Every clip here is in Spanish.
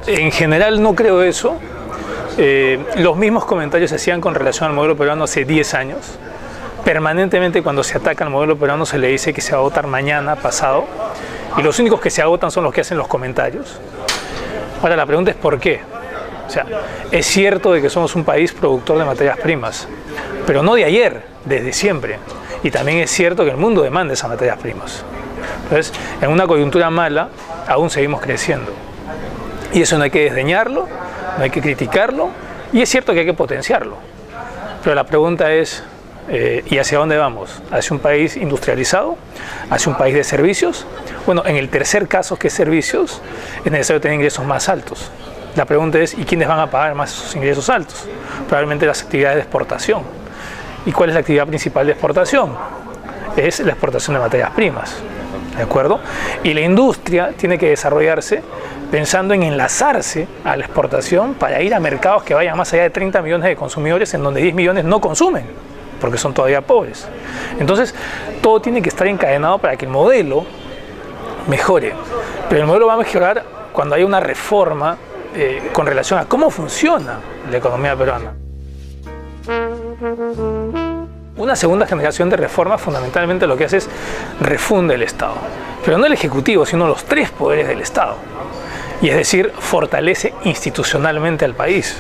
En general no creo eso. Los mismos comentarios se hacían con relación al modelo peruano hace 10 años. Permanentemente cuando se ataca al modelo peruano se le dice que se va a votar mañana, pasado, y los únicos que se agotan son los que hacen los comentarios. Ahora la pregunta es ¿por qué? O sea, es cierto de que somos un país productor de materias primas, pero no de ayer, desde siempre. Y también es cierto que el mundo demanda esas materias primas. Entonces, en una coyuntura mala, aún seguimos creciendo. Y eso no hay que desdeñarlo, no hay que criticarlo, y es cierto que hay que potenciarlo. Pero la pregunta es, ¿y hacia dónde vamos? ¿Hacia un país industrializado? ¿Hacia un país de servicios? Bueno, en el tercer caso, que es servicios, es necesario tener ingresos más altos. La pregunta es, ¿y quiénes van a pagar más esos ingresos altos? Probablemente las actividades de exportación. ¿Y cuál es la actividad principal de exportación? Es la exportación de materias primas, ¿de acuerdo? Y la industria tiene que desarrollarse pensando en enlazarse a la exportación para ir a mercados que vayan más allá de 30 millones de consumidores, en donde 10 millones no consumen, porque son todavía pobres. Entonces, todo tiene que estar encadenado para que el modelo mejore. Pero el modelo va a mejorar cuando haya una reforma con relación a cómo funciona la economía peruana. Una segunda generación de reformas fundamentalmente lo que hace es refunde el Estado, pero no el Ejecutivo, sino los tres poderes del Estado, y es decir, fortalece institucionalmente al país.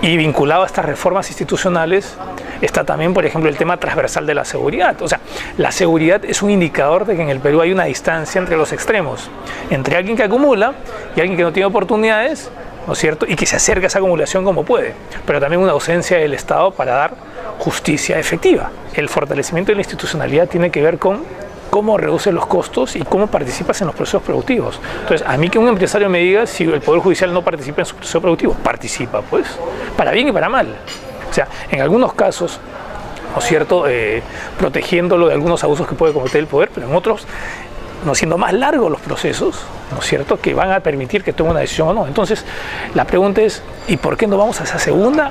Y vinculado a estas reformas institucionales está también, por ejemplo, el tema transversal de la seguridad. O sea, la seguridad es un indicador de que en el Perú hay una distancia entre los extremos, entre alguien que acumula y alguien que no tiene oportunidades, ¿no es cierto? Y que se acerca a esa acumulación como puede, pero también una ausencia del Estado para dar justicia efectiva. El fortalecimiento de la institucionalidad tiene que ver con cómo reduces los costos y cómo participas en los procesos productivos. Entonces, a mí que un empresario me diga si el Poder Judicial no participa en su proceso productivo, participa, pues, para bien y para mal. O sea, en algunos casos, ¿no es cierto?, protegiéndolo de algunos abusos que puede cometer el Poder, pero en otros, no siendo más largos los procesos, ¿no es cierto?, que van a permitir que tome una decisión o no. Entonces, la pregunta es, ¿y por qué no vamos a esa segunda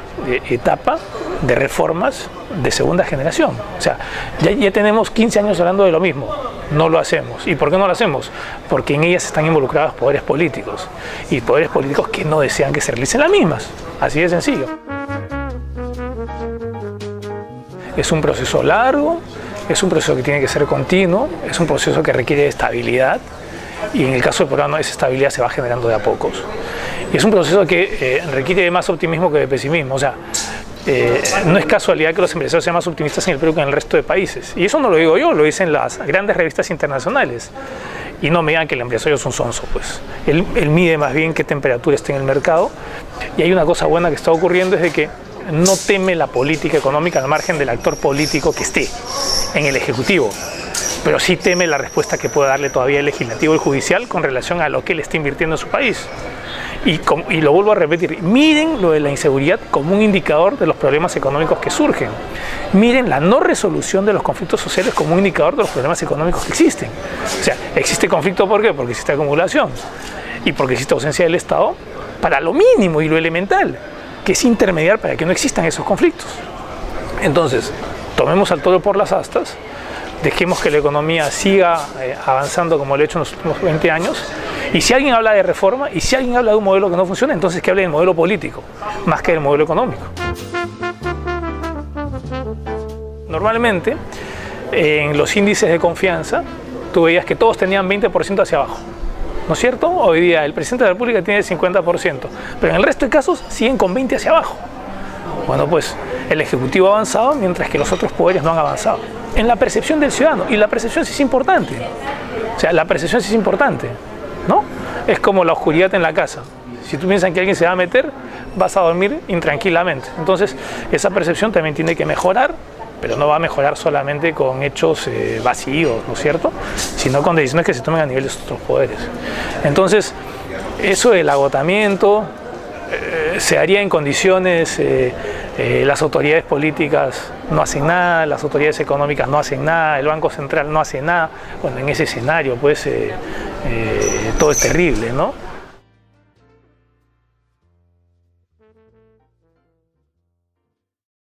etapa de reformas de segunda generación? O sea, ya tenemos 15 años hablando de lo mismo, no lo hacemos. ¿Y por qué no lo hacemos? Porque en ellas están involucrados poderes políticos, y poderes políticos que no desean que se realicen las mismas. Así de sencillo. Es un proceso largo, es un proceso que tiene que ser continuo, es un proceso que requiere estabilidad, y en el caso del peruano esa estabilidad se va generando de a pocos. Y es un proceso que requiere de más optimismo que de pesimismo. O sea, no es casualidad que los empresarios sean más optimistas en el Perú que en el resto de países. Y eso no lo digo yo, lo dicen las grandes revistas internacionales. Y no me digan que el empresario es un sonso, pues. Él mide más bien qué temperatura está en el mercado. Y hay una cosa buena que está ocurriendo, es de que no teme la política económica al margen del actor político que esté en el Ejecutivo, pero sí teme la respuesta que pueda darle todavía el Legislativo y el Judicial con relación a lo que él está invirtiendo en su país. Y lo vuelvo a repetir, miren lo de la inseguridad como un indicador de los problemas económicos que surgen. Miren la no resolución de los conflictos sociales como un indicador de los problemas económicos que existen. O sea, existe conflicto, ¿por qué? Porque existe acumulación y porque existe ausencia del Estado para lo mínimo y lo elemental, que es intermediar para que no existan esos conflictos. Entonces, tomemos al toro por las astas, dejemos que la economía siga avanzando como lo ha hecho en los últimos 20 años, y si alguien habla de reforma, y si alguien habla de un modelo que no funciona, entonces que hable del modelo político, más que del modelo económico. Normalmente, en los índices de confianza, tú veías que todos tenían 20% hacia abajo, ¿no es cierto? Hoy día el presidente de la República tiene 50%, pero en el resto de casos siguen con 20 hacia abajo. Bueno, pues el Ejecutivo ha avanzado mientras que los otros poderes no han avanzado. En la percepción del ciudadano, y la percepción sí es importante. O sea, la percepción sí es importante, ¿no? Es como la oscuridad en la casa. Si tú piensas que alguien se va a meter, vas a dormir intranquilamente. Entonces, esa percepción también tiene que mejorar, pero no va a mejorar solamente con hechos vacíos, ¿no es cierto?, sino con decisiones que se tomen a nivel de otros poderes. Entonces, eso del agotamiento se haría en condiciones, las autoridades políticas no hacen nada, las autoridades económicas no hacen nada, el Banco Central no hace nada. Bueno, en ese escenario, pues, todo es terrible, ¿no?